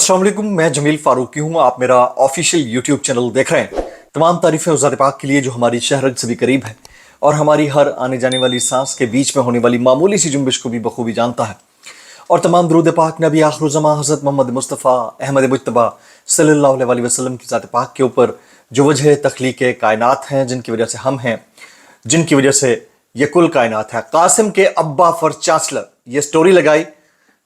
अस्सलाम वालेकुम, मैं जमील फारूकी हूँ। आप मेरा ऑफिशियल यूट्यूब चैनल देख रहे हैं। तमाम तारीफ़ें उस ज़ात पाक के लिए जो हमारी शहरत से भी करीब है और हमारी हर आने जाने वाली सांस के बीच में होने वाली मामूली सी जुम्बिश को भी बखूबी जानता है। और तमाम दरूद पाक नबी आखिरुज़्ज़मा हज़रत मोहम्मद मुस्तफ़ा अहमद मुज्तबा सल्लल्लाहु अलैहि वसल्लम की ज़ात पाक के ऊपर जो वजह तख्लीक कायनात हैं, जिनकी वजह से हम हैं, जिनकी वजह से ये कुल कायनात है। कासिम के अब्बा फॉर चांसलर ये स्टोरी लगाई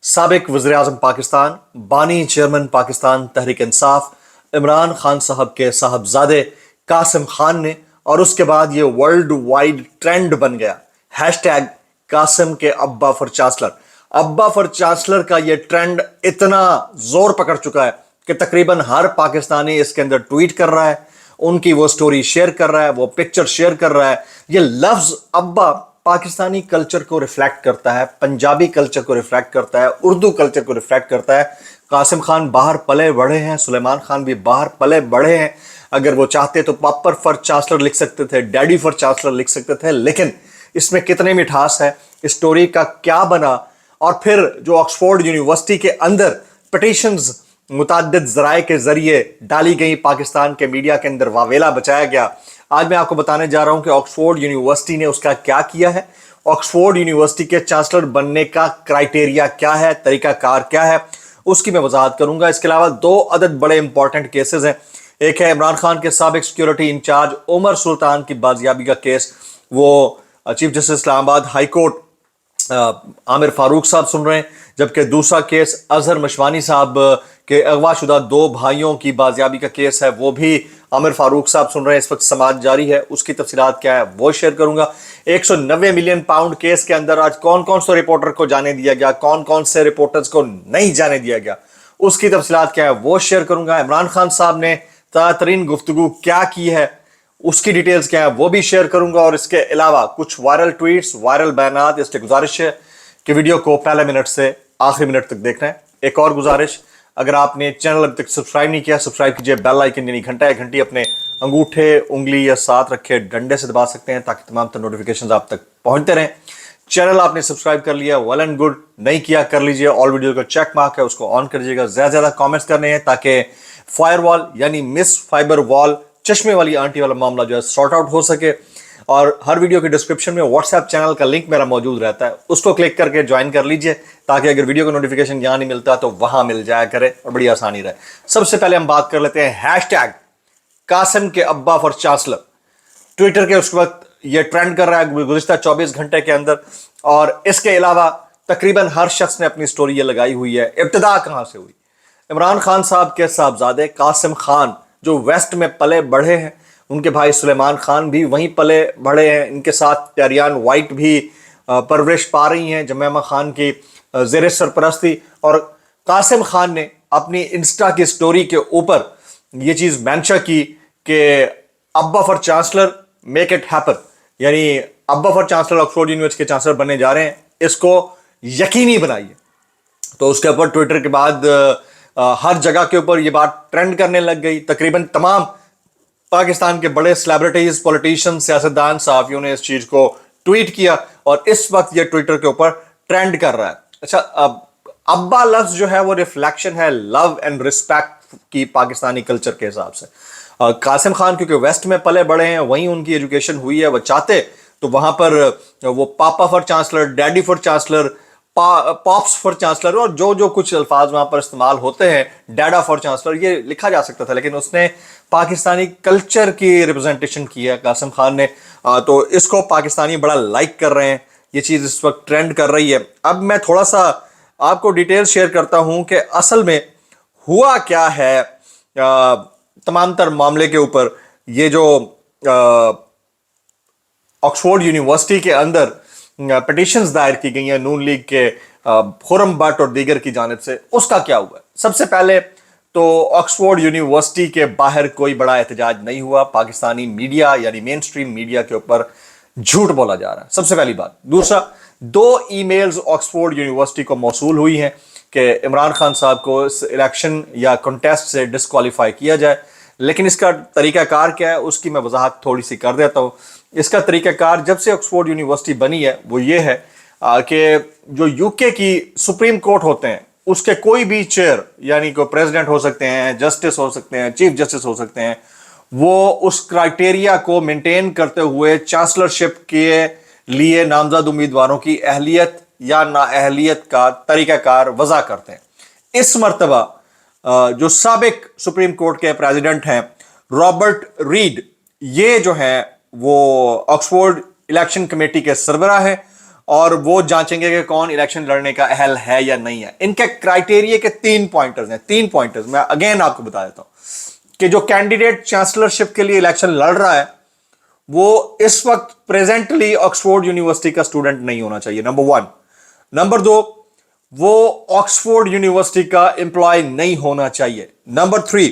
साबिक वज़ीर आज़म पाकिस्तान, बानी चेयरमैन पाकिस्तान तहरीक इंसाफ इमरान खान साहब के साहबजादे कासिम खान ने, और उसके बाद ये वर्ल्ड वाइड ट्रेंड बन गया। हैशटैग कासिम के अब्बा फॉर चांसलर। अब्बा फॉर चांसलर का ये ट्रेंड इतना जोर पकड़ चुका है कि तकरीबन हर पाकिस्तानी इसके अंदर ट्वीट कर रहा है, उनकी वो स्टोरी शेयर कर रहा है, वो पिक्चर शेयर कर रहा है। ये लफ्ज अब्बा पाकिस्तानी कल्चर को रिफ्लेक्ट करता है, पंजाबी कल्चर को रिफ्लेक्ट करता है, उर्दू कल्चर को रिफ्लेक्ट करता है। कासिम खान बाहर पले बढ़े हैं, सुलेमान खान भी बाहर पले बढ़े हैं। अगर वो चाहते तो पापर फॉर चांसलर लिख सकते थे, डैडी फॉर चांसलर लिख सकते थे, लेकिन इसमें कितने मिठास है, स्टोरी का क्या बना। और फिर जो ऑक्सफोर्ड यूनिवर्सिटी के अंदर पिटीशंस मुताद्दिद ज़राए के जरिए डाली गई, पाकिस्तान के मीडिया के अंदर वावेला बचाया गया। आज मैं आपको बताने जा रहा हूं कि ऑक्सफोर्ड यूनिवर्सिटी ने उसका क्या किया है, ऑक्सफोर्ड यूनिवर्सिटी के चांसलर बनने का क्राइटेरिया क्या है, तरीकाकार क्या है, उसकी मैं वजाहत करूंगा। इसके अलावा दो अदद बड़े इंपॉर्टेंट केसेस हैं। एक है इमरान खान के साबिक सिक्योरिटी इंचार्ज उमर सुल्तान की बाजियाबी का केस, वो chief justice Islamabad high court Aamir Farooq साहब सुन रहे हैं, जबकि दूसरा केस अजहर मशवानी साहब के अगवाशुदा दो भाइयों की बाजियाबी का केस है, वो भी आमिर फारूक साहब सुन रहे हैं। इस वक्त समाअत जारी है, उसकी तफसीलात क्या है वो शेयर करूंगा। 190 मिलियन पाउंड केस के अंदर आज कौन कौन से रिपोर्टर को जाने दिया गया, कौन कौन से रिपोर्टर्स को नहीं जाने दिया गया, उसकी तफसीलात क्या है वो शेयर करूंगा। इमरान खान साहब ने ताज़ा गुफ्तगू क्या की है, उसकी डिटेल्स क्या है वो भी शेयर करूंगा। और इसके अलावा कुछ वायरल ट्वीट्स, वायरल बयानात। इसलिए गुजारिश है कि वीडियो को पहले मिनट से आखिरी मिनट तक देखना है। एक और गुजारिश, अगर आपने चैनल अभी तक सब्सक्राइब नहीं किया, सब्सक्राइब कीजिए। बेल आइकन यानी घंटा या घंटी अपने अंगूठे, उंगली या साथ रखे डंडे से दबा सकते हैं ताकि तमाम तरह नोटिफिकेशंस आप तक पहुंचते रहें। चैनल आपने सब्सक्राइब कर लिया, वेल एंड गुड। नहीं किया कर लीजिए। ऑल वीडियो का चेक मार्क है, उसको ऑन कर लीजिएगा। ज्यादा ज्यादा कॉमेंट्स करने हैं ताकि फायरवॉल यानी मिस फाइबर वॉल, चश्मे वाली आंटी वाला मामला जो है सॉर्ट आउट हो सके। और हर वीडियो के डिस्क्रिप्शन में व्हाट्सएप चैनल का लिंक मेरा मौजूद रहता है, उसको क्लिक करके ज्वाइन कर लीजिए ताकि अगर वीडियो का नोटिफिकेशन यहाँ नहीं मिलता तो वहां मिल जाया करे और बड़ी आसानी रहे। सबसे पहले हम बात कर लेते हैं हैशटैग कासिम के अब्बा फॉर चांसलर। ट्विटर के उस वक्त ये ट्रेंड कर रहा है गुज़िश्ता 24 घंटे के अंदर। और इसके अलावा तकरीबन हर शख्स ने अपनी स्टोरी ये लगाई हुई है। इब्तिदा कहां से हुई? इमरान खान साहब के साहबजादे कासिम खान जो वेस्ट में पले बढ़े हैं, उनके भाई सुलेमान खान भी वहीं पले बढ़े हैं। इनके साथ टैरियान वाइट भी परवरिश पा रही हैं जमैमा खान की ज़ेर सरपरस्ती। और कासिम खान ने अपनी इंस्टा की स्टोरी के ऊपर ये चीज़ मेंशन की कि अब्बा for chancellor make it happen, यानी अब्बा फॉर चांसलर ऑक्सफोर्ड यूनिवर्सिटी के चांसलर बनने जा रहे हैं, इसको यकीनी बनाइए। तो उसके ऊपर ट्विटर के बाद हर जगह के ऊपर ये बात ट्रेंड करने लग गई। तकरीबन तमाम पाकिस्तान के बड़े सेलिब्रिटीज, पॉलिटिशियन, सियासतदान, सहाफियों ने इस चीज को ट्वीट किया और इस वक्त ये ट्विटर के ऊपर ट्रेंड कर रहा है। अच्छा, अब्बा लफ्ज जो है वो रिफ्लेक्शन है लव एंड रिस्पेक्ट की पाकिस्तानी कल्चर के हिसाब से। कासिम खान क्योंकि वेस्ट में पले बड़े हैं, वहीं उनकी एजुकेशन हुई है, वो चाहते तो वहां पर वो पापा for chancellor, daddy for chancellor, pops for chancellor और जो जो कुछ अल्फाज वहां पर इस्तेमाल होते हैं, डैडा फॉर चांसलर, ये लिखा जा सकता था। लेकिन उसने पाकिस्तानी कल्चर की रिप्रेजेंटेशन की है कासिम खान ने, तो इसको पाकिस्तानी बड़ा लाइक कर रहे हैं। ये चीज़ इस वक्त ट्रेंड कर रही है। अब मैं थोड़ा सा आपको डिटेल शेयर करता हूं कि असल में हुआ क्या है तमाम तर मामले के ऊपर। ये जो ऑक्सफोर्ड यूनिवर्सिटी के अंदर पिटीशंस दायर की गई हैं नून लीग के खुरम भट्ट और दीगर की जानिब से, उसका क्या हुआ? सबसे पहले तो ऑक्सफोर्ड यूनिवर्सिटी के बाहर कोई बड़ा एहतजाज नहीं हुआ। पाकिस्तानी मीडिया यानी मेन स्ट्रीम मीडिया के ऊपर झूठ बोला जा रहा है, सबसे पहली बात। दूसरा, 2 ईमेल्स ऑक्सफोर्ड यूनिवर्सिटी को मौसूल हुई हैं कि इमरान खान साहब को इस इलेक्शन या कंटेस्ट से डिस्क्वालीफाई किया जाए। लेकिन इसका तरीकाकार क्या है उसकी मैं वजाहत थोड़ी सी कर देता हूँ। इसका तरीकाकार जब से ऑक्सफोर्ड यूनिवर्सिटी बनी है वो ये है कि जो यूके की सुप्रीम कोर्ट होते हैं, उसके कोई भी चेयर, यानी कोई प्रेसिडेंट हो सकते हैं, जस्टिस हो सकते हैं, चीफ जस्टिस हो सकते हैं, वो उस क्राइटेरिया को मेंटेन करते हुए चांसलरशिप के लिए नामजद उम्मीदवारों की अहलियत या नाअहलियत का तरीकाकार वज़ा करते हैं। इस मर्तबा जो साबिक सुप्रीम कोर्ट के प्रेसिडेंट हैं रॉबर्ट रीड, ये जो है वो ऑक्सफोर्ड इलेक्शन कमेटी के सरबराह है और वो जांचेंगे कि कौन इलेक्शन लड़ने का अहल है या नहीं है। इनके क्राइटेरिया के 3 पॉइंटर्स हैं। 3 पॉइंटर्स मैं अगेन आपको बता देता हूं कि जो कैंडिडेट चांसलरशिप के लिए इलेक्शन लड़ रहा है वो इस वक्त प्रेजेंटली ऑक्सफोर्ड यूनिवर्सिटी का स्टूडेंट नहीं होना चाहिए, नंबर 1। नंबर 2, वो ऑक्सफोर्ड यूनिवर्सिटी का एम्प्लॉय नहीं होना चाहिए। नंबर 3,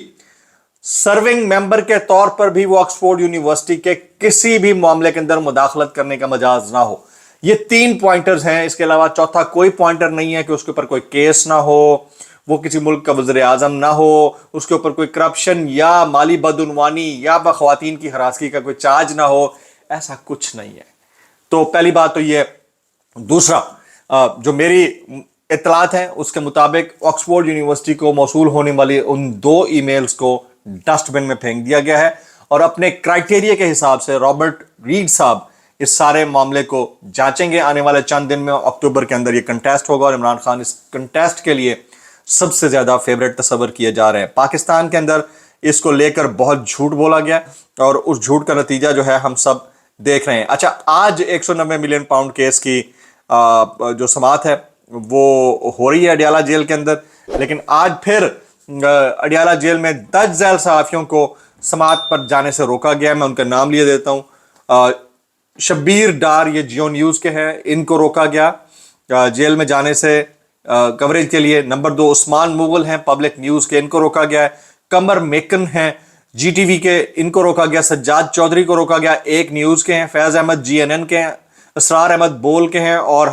सर्विंग मेंबर के तौर पर भी वो ऑक्सफोर्ड यूनिवर्सिटी के किसी भी मामले के अंदर मुदाखलत करने का मजाज ना हो। ये 3 पॉइंटर्स हैं। इसके अलावा चौथा कोई पॉइंटर नहीं है कि उसके ऊपर कोई केस ना हो, वो किसी मुल्क का वज़ीर आज़म ना हो, उसके ऊपर कोई करप्शन या माली बदउनवानी या ख़वातीन की हरासगी का कोई चार्ज ना हो, ऐसा कुछ नहीं है। तो पहली बात तो ये। दूसरा, जो मेरी इत्तलात हैं उसके मुताबिक ऑक्सफोर्ड यूनिवर्सिटी को मौसूल होने वाली उन 2 ईमेल्स को डस्टबिन में फेंक दिया गया है और अपने क्राइटेरिया के हिसाब से रॉबर्ट रीड साहब इस सारे मामले को जांचेंगे। आने वाले चंद दिन में अक्टूबर के अंदर ये कंटेस्ट होगा और इमरान खान इस कंटेस्ट के लिए सबसे ज्यादा फेवरेट तस्वर किए जा रहे हैं। पाकिस्तान के अंदर इसको लेकर बहुत झूठ बोला गया और उस झूठ का नतीजा जो है हम सब देख रहे हैं। अच्छा, आज 190 मिलियन पाउंड केस की जो समाअत है वो हो रही है अडियाला जेल के अंदर, लेकिन आज फिर अडियाला जेल में 10 झैल सहाफियों को समाअत पर जाने से रोका गया। मैं उनका नाम लिए देता हूं। शब्बीर डार, ये जियो न्यूज़ के हैं, इनको रोका गया जेल में जाने से कवरेज के लिए। नंबर 2, उस्मान मुगल हैं पब्लिक न्यूज़ के, इनको रोका गया है। कमर मेकन हैं जीटीवी के, इनको रोका गया। सज्जाद चौधरी को रोका गया, एक न्यूज़ के हैं। फैज़ अहमद जीएनएन के हैं। असरार अहमद बोल के हैं और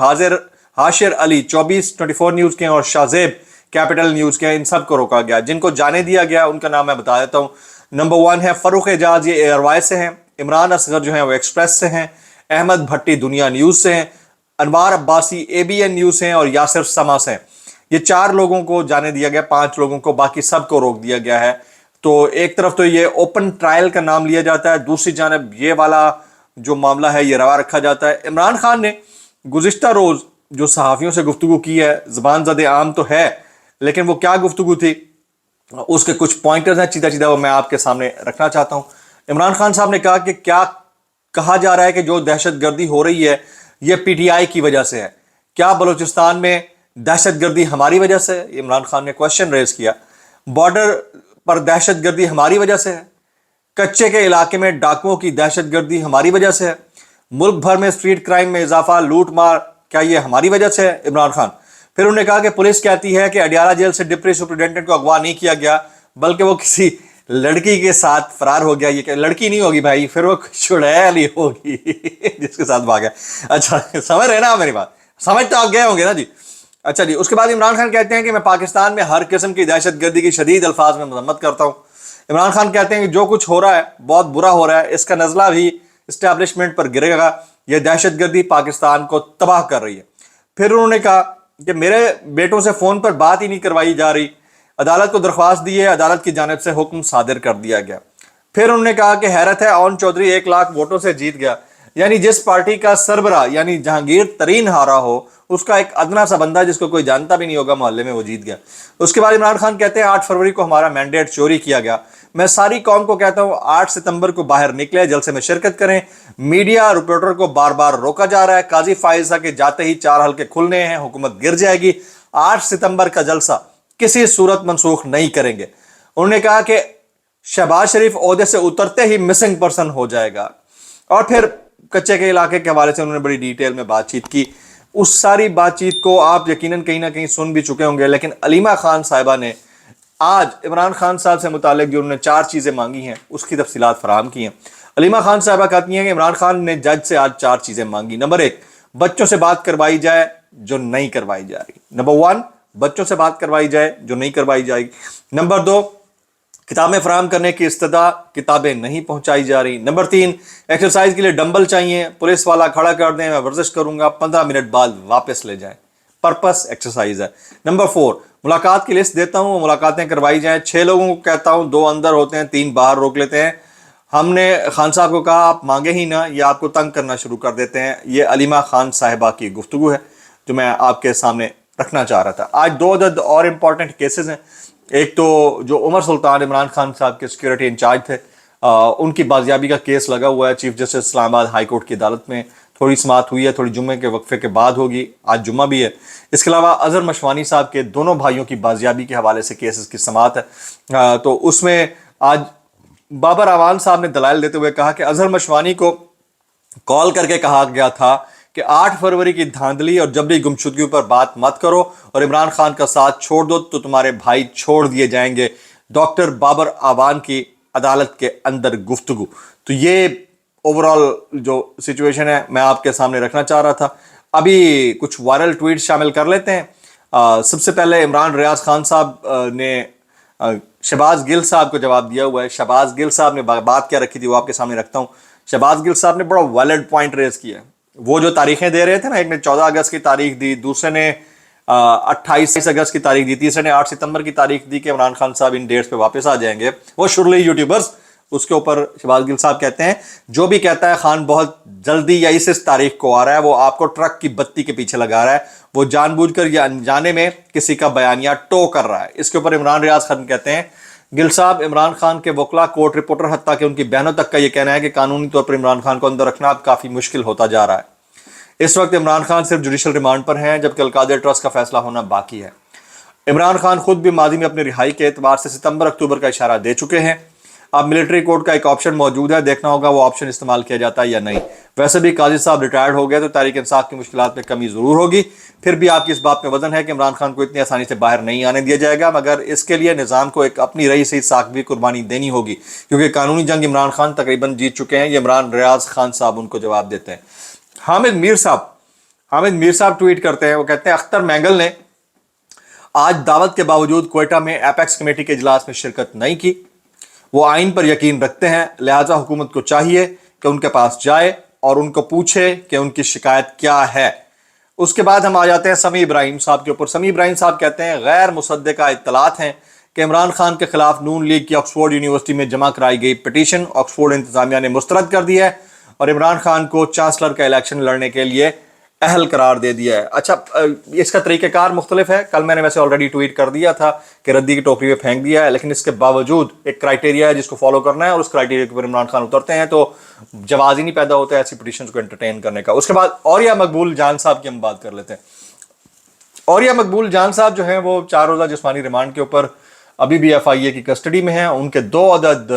हाशिर अली 24 न्यूज़ के हैं और शाहजेब कैपिटल न्यूज़ के हैं। इन सब को रोका गया। जिनको जाने दिया गया उनका नाम मैं बता देता हूँ। नंबर 1 है फ़ारूक एजाज, ये एयरवाइज से हैं। इमरान असगर जो हैं वो एक्सप्रेस से हैं। अहमद भट्टी दुनिया न्यूज़ से हैं। अनवार अब्बासी एबीएन न्यूज़ से हैं और यासिर समा से हैं। ये 4 लोगों को जाने दिया गया, 5 लोगों को, बाकी सबको रोक दिया गया है। तो एक तरफ तो ये ओपन ट्रायल का नाम लिया जाता है, दूसरी जानब ये वाला जो मामला है ये रवा रखा जाता है। इमरान खान ने गुज़िश्ता रोज़ जो सहाफ़ियों से गुफ्तगू की है, ज़बान ज़द आम तो है लेकिन वो क्या गुफ्तगू थी उसके कुछ पॉइंटर्स हैं सीधा सीधा वो मैं आपके सामने रखना चाहता हूँ। इमरान खान साहब ने कहा कि क्या कहा जा रहा है कि जो दहशतगर्दी हो रही है ये पीटीआई की वजह से है, क्या बलूचिस्तान में दहशतगर्दी हमारी वजह से है? इमरान खान ने क्वेश्चन रेज किया। बॉर्डर पर दहशतगर्दी हमारी वजह से है, कच्चे के इलाके में डाकुओं की दहशतगर्दी हमारी वजह से है, मुल्क भर में स्ट्रीट क्राइम में इजाफा, लूट मार, क्या ये हमारी वजह से है? इमरान खान फिर उन्होंने कहा कि पुलिस कहती है कि अडियाला जेल से डिप्टी सुपरिटेंडेंट को अगवा नहीं किया गया बल्कि वो किसी लड़की के साथ फरार हो गया। ये क्या लड़की नहीं होगी भाई, फिर वो चुड़ैल ही होगी जिसके साथ भागा। अच्छा, समझ रहे ना आप मेरी बात? समझ तो आप गए होंगे ना जी। अच्छा जी, उसके बाद इमरान खान कहते हैं कि मैं पाकिस्तान में हर किस्म की दहशतगर्दी की शदीद अल्फाज में मजम्मत करता हूँ। इमरान खान कहते हैं कि जो कुछ हो रहा है बहुत बुरा हो रहा है, इसका नज़ला भी इस्टेब्लिशमेंट पर गिरेगा। यह दहशतगर्दी पाकिस्तान को तबाह कर रही है। फिर उन्होंने कहा कि मेरे बेटों से फ़ोन पर बात ही नहीं करवाई जा रही, अदालत को दरख्वास्त दी है, अदालत की जानिब से हुक्म सादिर कर दिया गया। फिर उन्होंने कहा कि हैरत है ओन चौधरी 1 लाख वोटों से जीत गया, यानी जिस पार्टी का सरबरा यानी जहांगीर तरीन हारा हो उसका एक अदना सा बंदा जिसको कोई जानता भी नहीं होगा मोहल्ले में वो जीत गया। उसके बाद इमरान खान कहते हैं 8 फरवरी को हमारा मैंडेट चोरी किया गया। मैं सारी कौम को कहता हूं 8 सितंबर को बाहर निकले, जलसे में शिरकत करें। मीडिया रिपोर्टर को बार बार रोका जा रहा है। काजी फायजा के जाते ही 4 हल्के खुलने हैं, हुकूमत गिर जाएगी। 8 सितंबर का जलसा किसी सूरत मनसूख नहीं करेंगे। उन्होंने कहा कि शहबाज शरीफ ओहदे से उतरते ही मिसिंग पर्सन हो जाएगा। और फिर कच्चे के इलाके के हवाले से उन्होंने बड़ी डिटेल में बातचीत की। उस सारी बातचीत को आप यकीनन कहीं ना कहीं सुन भी चुके होंगे, लेकिन अलीमा खान साहिबा ने आज इमरान खान साहब से मुतालिक जो उन्होंने 4 चीज़ें मांगी हैं उसकी तफसीलात फराहम की हैं। अलीमा खान साहिबा कहती हैं कि इमरान खान ने जज से आज 4 चीज़ें मांगी। नंबर 1, बच्चों से बात करवाई जाए जो नहीं करवाई जा रही। नंबर 1, बच्चों से बात करवाई जाए जो नहीं करवाई जाएगी। नंबर 2, किताबें फराहम करने की इस्तदा, किताबें नहीं पहुंचाई जा रही। नंबर 3, एक्सरसाइज के लिए डंबल चाहिए, पुलिस वाला खड़ा कर दें, मैं वर्जिश करूंगा, 15 मिनट बाद वापस ले जाएं। पर्पस एक्सरसाइज है। नंबर 4, मुलाकात की लिस्ट देता हूं, मुलाकातें करवाई जाएं। 6 लोगों को कहता हूं, 2 अंदर होते हैं, 3 बाहर रोक लेते हैं। हमने खान साहब को कहा आप मांगे ही ना, ये आपको तंग करना शुरू कर देते हैं। ये अलीमा खान साहिबा की गुफ्तगू है जो मैं आपके सामने रखना चाह रहा था। आज 2 अदद और इंपॉर्टेंट केसेस हैं। एक तो जो उमर सुल्तान इमरान खान साहब के सिक्योरिटी इंचार्ज थे, उनकी बाजियाबी का केस लगा हुआ है chief justice Islamabad high court की अदालत में। थोड़ी समाअत हुई है, थोड़ी जुम्मे के वक्फे के बाद होगी, आज जुम्मा भी है। इसके अलावा अजहर मशवानी साहब के दोनों भाइयों की बाजियाबी के हवाले से केसेस की समाअत है। तो उसमें आज बाबर अवान साहब ने दलाइल देते हुए कहा कि अजहर मशवानी को कॉल करके कहा गया था कि 8 फरवरी की धांधली और जबरी गुमशुदगी पर बात मत करो और इमरान खान का साथ छोड़ दो तो तुम्हारे भाई छोड़ दिए जाएंगे। डॉक्टर बाबर अवान की अदालत के अंदर गुफ्तगू। तो ये ओवरऑल जो सिचुएशन है मैं आपके सामने रखना चाह रहा था। अभी कुछ वायरल ट्वीट शामिल कर लेते हैं। सबसे पहले इमरान रियाज खान साहब ने शहबाज गिल साहब को जवाब दिया हुआ है। शहबाज गिल साहब ने बात क्या रखी थी वो आपके सामने रखता हूं। शहबाज गिल साहब ने बड़ा वैलिड पॉइंट रेज किया। वो जो तारीखें दे रहे थे ना, एक ने 14 अगस्त की तारीख दी, दूसरे ने 28 अगस्त की तारीख दी, तीसरे ने 8 सितंबर की तारीख दी कि इमरान खान साहब इन डेट्स पे वापस आ जाएंगे। वो शुरली यूट्यूबर्स उसके ऊपर शहबाज गिल साहब कहते हैं जो भी कहता है खान बहुत जल्दी या इस तारीख को आ रहा है वो आपको ट्रक की बत्ती के पीछे लगा रहा है, वो जानबूझकर या अनजाने में किसी का बयानिया टो कर रहा है। इसके ऊपर इमरान रियाज खान कहते हैं गिल साहब इमरान खान के वकला, कोर्ट रिपोर्टर, हत्ता कि उनकी बहनों तक का ये कहना है कि कानूनी तौर पर इमरान खान को अंदर रखना अब काफी मुश्किल होता जा रहा है। इस वक्त इमरान खान सिर्फ जुडिशल रिमांड पर हैं जबकि अलकादिर ट्रस्ट का फैसला होना बाकी है। इमरान खान खुद भी माजी में अपनी रिहाई के एतबार से सितंबर अक्टूबर का इशारा दे चुके हैं। अब मिलिट्री कोर्ट का एक ऑप्शन मौजूद है, देखना होगा वो ऑप्शन इस्तेमाल किया जाता है या नहीं। वैसे भी काजी साहब रिटायर्ड हो गए तो तहरीक इंसाफ की मुश्किलात में कमी जरूर होगी। फिर भी आपकी इस बात में वजन है कि इमरान खान को इतनी आसानी से बाहर नहीं आने दिया जाएगा, मगर इसके लिए निज़ाम को एक अपनी रही सही साख भी कुर्बानी देनी होगी क्योंकि कानूनी जंग इमरान खान तकरीबन जीत चुके हैं। ये इमरान रियाज खान साहब उनको जवाब देते हैं। हामिद मीर साहब ट्वीट करते हैं, वो कहते हैं अख्तर मैंगल ने आज दावत के बावजूद क्वेटा में एपेक्स कमेटी के इजलास में शिरकत नहीं की। वो आइन पर यकीन रखते हैं, लिहाजा हुकूमत को चाहिए कि उनके पास जाए और उनको पूछे कि उनकी शिकायत क्या है। उसके बाद हम आ जाते हैं समी इब्राहिम साहब के ऊपर। समी इब्राहिम साहब कहते हैं गैर मुसद्दका इत्तलात हैं कि इमरान खान के खिलाफ नून लीग की ऑक्सफोर्ड यूनिवर्सिटी में जमा कराई गई पिटीशन ऑक्सफोर्ड इंतजामिया ने मुस्तरद कर दिया है और इमरान खान को चांसलर का इलेक्शन लड़ने के लिए अहल करार दे दिया है। अच्छा, इसका तरीक़ेकार मुख्तलिफ है। कल मैंने वैसे ऑलरेडी ट्वीट कर दिया था कि रद्दी की टोकरी में फेंक दिया है, लेकिन इसके बावजूद एक क्राइटेरिया है जिसको फॉलो करना है और उस क्राइटेरिया के ऊपर इमरान खान उतरते हैं तो जवाज़ ही नहीं पैदा होता है ऐसी पिटीशन को एंटरटेन करने का। उसके बाद औरिया मकबूल जान साहब की हम बात कर लेते हैं। औरिया मकबूल जान साहब जो हैं वो 4 रोज़ा जिस्मानी रिमांड के ऊपर अभी भी FIA की कस्टडी में हैं। उनके 2 अदद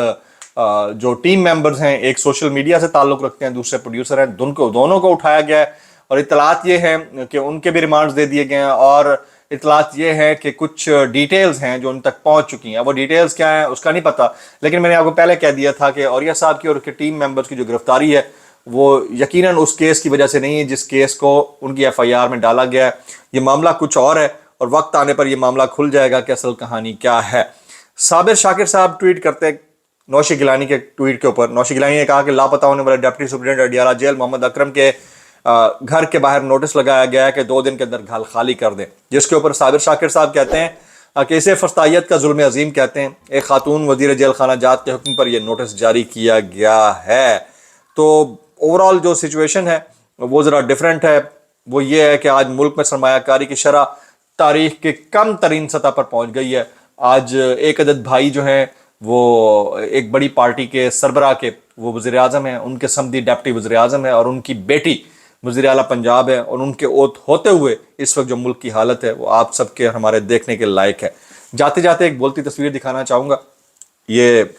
जो टीम मेंबर्स हैं, एक सोशल मीडिया से ताल्लुक़ रखते हैं, दूसरे प्रोड्यूसर हैं, दोनों को उठाया गया है और इतलात ये हैं कि उनके भी रिमांड्स दे दिए गए हैं और इतलात ये है कि कुछ डिटेल्स हैं जो उन तक पहुंच चुकी हैं। वो डिटेल्स क्या हैं उसका नहीं पता, लेकिन मैंने आपको पहले कह दिया था कि औरिया साहब की और उनके टीम मेंबर्स की जो गिरफ्तारी है वो यकीनन उस केस की वजह से नहीं है जिस केस को उनकी FIR में डाला गया है। ये मामला कुछ और है और वक्त आने पर यह मामला खुल जाएगा कि असल कहानी क्या है। साबिर शाकिर साहब ट्वीट करते हैं नौशी गिलानी के ट्वीट के ऊपर। नौशी गिलानी ने कहा कि लापता होने वाले deputy superintendent Adiala jail Mohammad Akram के घर के बाहर नोटिस लगाया गया है कि 2 दिन के अंदर घर खाली कर दें, जिसके ऊपर साबिर शाकिर साहब कहते हैं कि इसे फस्तायत का जुल्म अजीम कहते हैं। एक खातून वजीर जेल खाना जात के हुक्म पर यह नोटिस जारी किया गया है। तो ओवरऑल जो सिचुएशन है वो ज़रा डिफरेंट है। वो ये है कि आज मुल्क में सरमायाकारी की शरह तारीख के कम तरीन सतह पर पहुँच गई है। आज एक अदद भाई जो हैं वो एक बड़ी पार्टी के सरबराह के वो वज़ीर आज़म हैं, उनके समधी डिप्टी वज़ीर आज़म है और उनकी बेटी वज़ीर आला पंजाब है और उनके ओत होते हुए इस वक्त जो मुल्क की हालत है वो आप सबके हमारे देखने के लायक है। जाते जाते एक बोलती तस्वीर दिखाना चाहूँगा। ये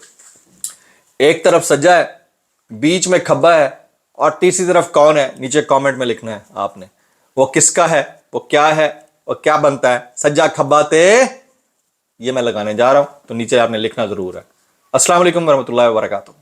एक तरफ सज्जा है, बीच में खब्बा है और तीसरी तरफ कौन है, नीचे कमेंट में लिखना है आपने। वो किसका है, वो क्या है और क्या बनता है। सज्जा खब्बा ते ये मैं लगाने जा रहा हूँ तो नीचे आपने लिखना ज़रूर है। अस्सलाम वालेकुम वरहमतुल्लाहि वबरकातुहू।